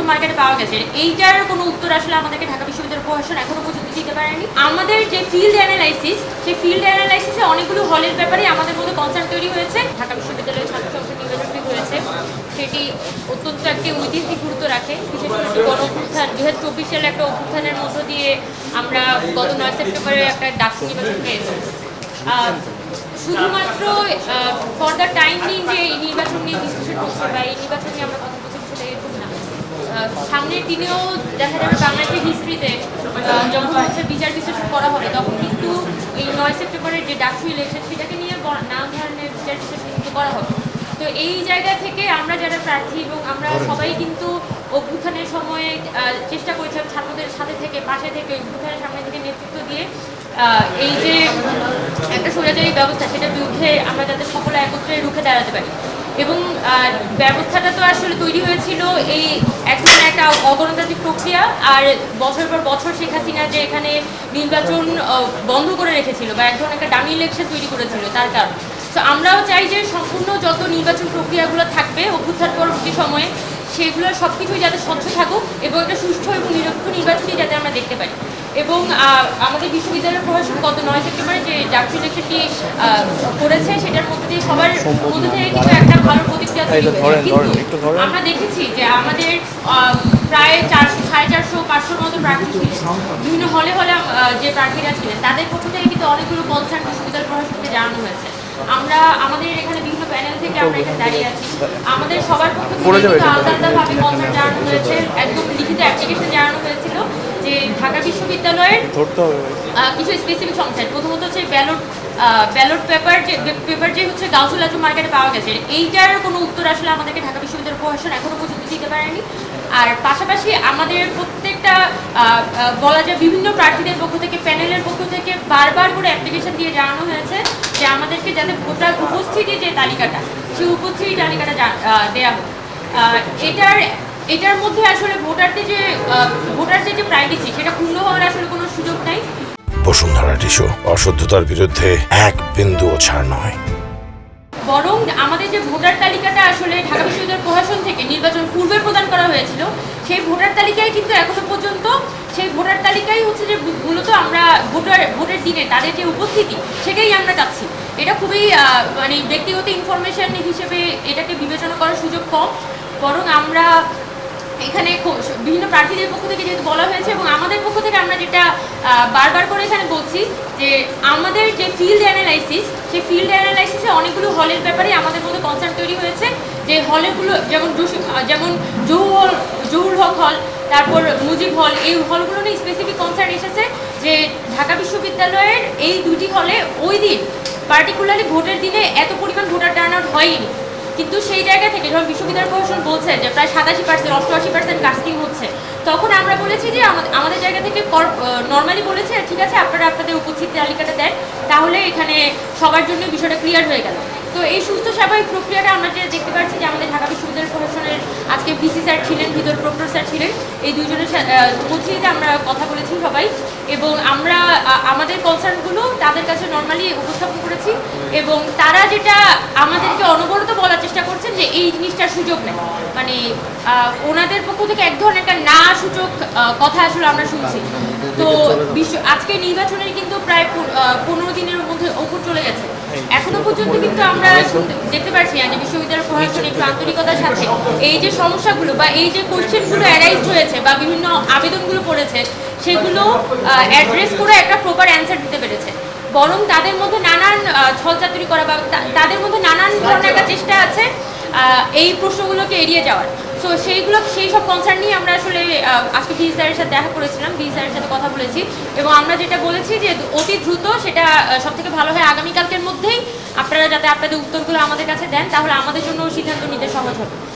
মার্কেটে পাওয়া গেছে, এইটার কোনো উত্তর আসলে আমাদেরকে ঢাকা বিশ্ববিদ্যালয় প্রশাসন এখনো পর্যন্ত দিতে পারেনি। আমাদের যে ফিল্ড অ্যানালাইসিস, সেই ফিল্ড অ্যানালাইসিসে অনেকগুলো হলের ব্যাপারে আমাদের মধ্যে কনসার্ন তৈরি হয়েছে। ঢাকা বিশ্ববিদ্যালয়ের ছাত্র সংসদ নির্বাচনটি হয়েছে, সেটি অত্যন্ত একটি ঐতিহাসিক গুরুত্ব রাখে। বিশেষ করে একটি গণ-অভ্যুত্থান 2024 সালে একটা অভ্যুত্থানের মধ্য দিয়ে আমরা গত 9 সেপ্টেম্বরে একটা ডাকসু নির্বাচন পেয়েছি। শুধুমাত্র ফর দ্য টাইম বিং যে এই নির্বাচন নিয়ে ডিসকাশন করছে বা এই নির্বাচন নিয়ে আমরা কথা বলছি সেটা এরকম না। সামনের দিনেও দেখা যাবে বাংলাদেশের হিস্ট্রিতে যখন হচ্ছে বিচার বিশ্লেষণ করা হবে, তখন কিন্তু এই 9 সেপ্টেম্বরের যে ডাকসু ইলেকশন সেটাকে নিয়ে নানা ধরনের বিচার বিশ্লেষণ কিন্তু করা হবে। তো এই জায়গা থেকে আমরা যারা প্রার্থী এবং আমরা সবাই কিন্তু অভ্যুত্থানের সময়ে চেষ্টা করেছিলাম ছাত্রদের সাথে থেকে পাশে থেকে অভ্যুত্থানের সামনে থেকে নেতৃত্ব দিয়ে এই যে একটা স্বৈরাচারী ব্যবস্থা সেটার বিরুদ্ধে আমরা যাতে সকলে একত্রে রুখে দাঁড়াতে পারি। এবং ব্যবস্থাটা তো আসলে তৈরি হয়েছিল এই এক ধরনের একটা অগণতান্ত্রিক প্রক্রিয়া, আর বছরের পর বছর শেখ হাসিনা যে এখানে নির্বাচন বন্ধ করে রেখেছিল বা এক ধরনের একটা ডামি ইলেকশন তৈরি করেছিল তার কারণ। তো আমরাও চাই যে সম্পূর্ণ যত নির্বাচন প্রক্রিয়াগুলো থাকবে অভ্যুত্থান পরবর্তী সময়ে সেগুলো সব কিছুই যাতে স্বচ্ছ থাকুক এবং একটা সুষ্ঠু এবং নিরপেক্ষ নির্বাচনই যাতে আমরা দেখতে পাই। এবং আমাদের বিশ্ববিদ্যালয়ের প্রশাসন গত 9 সেপ্টেম্বরে যে ডাকসু ইলেকশনটি করেছে সেটার মধ্যে দিয়ে সবার মধ্যে থেকে কিন্তু একটা ভালো প্রতিক্রিয়া তৈরি হয়েছে। কিন্তু আমরা দেখেছি যে আমাদের প্রায় 400-500-500 মতো প্রার্থী ছিলেন, বিভিন্ন হলে হলে যে প্রার্থীরা ছিলেন তাদের পক্ষ থেকে কিন্তু অনেকগুলো কনসার্ন বিশ্ববিদ্যালয় প্রশাসনকে জানানো হয়েছে। আমরা আমাদের এখানে বিভিন্ন প্যানেল থেকে আমরা এখানে দাঁড়িয়ে আছি, আমাদের সবার পক্ষ থেকে কিন্তু আলাদা আলাদাভাবে কনসার্ন জানানো হয়েছে, একদম লিখিত অ্যাপ্লিকেশন জানানো হয়েছিল যে ঢাকা বিশ্ববিদ্যালয়ের কিছু স্পেসিফিক সমস্যা। প্রথমত হচ্ছে ব্যালট পেপার যে হচ্ছে গাউসুল আজম মার্কেটে পাওয়া গেছে, এইটার কোনো উত্তর আসলে আমাদেরকে ঢাকা বিশ্ববিদ্যালয় প্রশাসন এখনো পর্যন্ত দিতে পারেনি। আর পাশাপাশি আমাদের প্রত্যেকটা বলা যায় বিভিন্ন প্রার্থীদের পক্ষ থেকে প্যানেলের পক্ষ থেকে বারবার করে অ্যাপ্লিকেশন দিয়ে জানানো হয়েছে যে আমাদেরকে যাতে ভোটার উপস্থিতি যে তালিকাটা সেই উপস্থিতি তালিকাটা দেওয়া হোক। এটার মধ্যে আসলে ভোটারদের যে প্রাইভেসি সেটা ক্ষুণ্ণ হওয়ার আসলে কোনো সুযোগ নাই। বসুন্ধরা টিস্যু অশুদ্ধতার বিরুদ্ধে এক বিন্দুও ছাড় নয়, বরং আমাদের যে ভোটার তালিকাটা আসলে ঢাকা বিশ্ববিদ্যালয় প্রশাসন থেকে নির্বাচন পূর্বে প্রদান করা হয়েছিল, সেই ভোটার তালিকায় কিন্তু এখনো পর্যন্ত সেই ভোটার তালিকাই হচ্ছে যে মূলত আমরা ভোটের দিনে তাদের যে উপস্থিতি সেটাই আমরা চাচ্ছি। এটা খুবই মানে ব্যক্তিগত ইনফরমেশন হিসেবে এটাকে বিবেচনা করার সুযোগ কম, বরং আমরা এখানে বিভিন্ন প্রার্থীদের পক্ষ থেকে যেহেতু বলা হয়েছে এবং আমাদের পক্ষ থেকে আমরা যেটা বারবার করে এখানে বলছি যে আমাদের যে ফিল্ড অ্যানালাইসিস, সেই ফিল্ড অ্যানালাইসিসে অনেকগুলো হলের ব্যাপারে আমাদের মধ্যে কনসার্ন তৈরি হয়েছে। যে হলগুলো যেমন জহুর হক হল, তারপর মুজিব হল, এই হলগুলো নিয়ে স্পেসিফিক কনসার্ন এসেছে যে ঢাকা বিশ্ববিদ্যালয়ের এই দুটি হলে ওই দিন পার্টিকুলারলি ভোটের দিনে এত পরিমাণ ভোটার টার্ন আউট হয়নি। কিন্তু সেই জায়গা থেকে যখন বিশ্ববিদ্যালয় প্রশাসন বলছে যে প্রায় 87%-88% কাস্টিং হচ্ছে, তখন আমরা বলেছি যে আমাদের জায়গা থেকে নর্মালি বলেছে ঠিক আছে আপনারা আপনাদের উপস্থিতি তালিকাটা দেন, তাহলে এখানে সবার জন্য বিষয়টা ক্লিয়ার হয়ে গেল। তো এই সুস্থ স্বাভাবিক প্রক্রিয়াটা আমরা যে দেখতে পাচ্ছি যে আমাদের ঢাকা বিশ্ববিদ্যালয় প্রশাসনের আজকে ভিসি স্যার ছিলেন, ভিতর প্রক্টর স্যার ছিলেন, এই দুজনের উপস্থিতিতে আমরা কথা বলেছি সবাই এবং আমরা আমাদের কনসার্নগুলো তাদের কাছে নর্মালি উপস্থাপন করেছি এবং তারা যেটা আমাদেরকে অনবরত বলার চেষ্টা করছেন যে এই জিনিসটার সুযোগ নেই, মানে ওনাদের পক্ষ থেকে এক ধরনের একটা না সূচক কথা আসলে আমরা শুনছি। তো আজকে নির্বাচনের কিন্তু প্রায় 15 দিনের মধ্যে ওপর চলে গেছে, এখনো পর্যন্ত কিন্তু আমরা দেখতে পাচ্ছি না যে বিশ্ববিদ্যালয় প্রশাসন একটু আন্তরিকতার সাথে এই যে সমস্যাগুলো বা এই যে কোশ্চেনগুলো অ্যারাইজ হয়েছে বা বিভিন্ন আবেদনগুলো পড়েছে সেগুলো অ্যাড্রেস করে একটা প্রপার অ্যান্সার দিতে পেরেছে, বরং তাদের মধ্যে নানান ছলচাতুরি করা বা তাদের মধ্যে নানান ধরনের একটা চেষ্টা আছে এই প্রশ্নগুলোকে এড়িয়ে যাওয়ার। সো সেই সব কনসার্ন নিয়ে আমরা আসলে আজকে ভিসি স্যারের সাথে দেখা করেছিলাম, ভিসি স্যারের সাথে কথা বলেছি এবং আমরা যেটা বলেছি যে অতি দ্রুত সেটা সবথেকে ভালো হয় আগামীকালকের মধ্যেই আপনারা যাতে আপনাদের উত্তরগুলো আমাদের কাছে দেন, তাহলে আমাদের জন্য সিদ্ধান্ত নিতে সহজ হবে।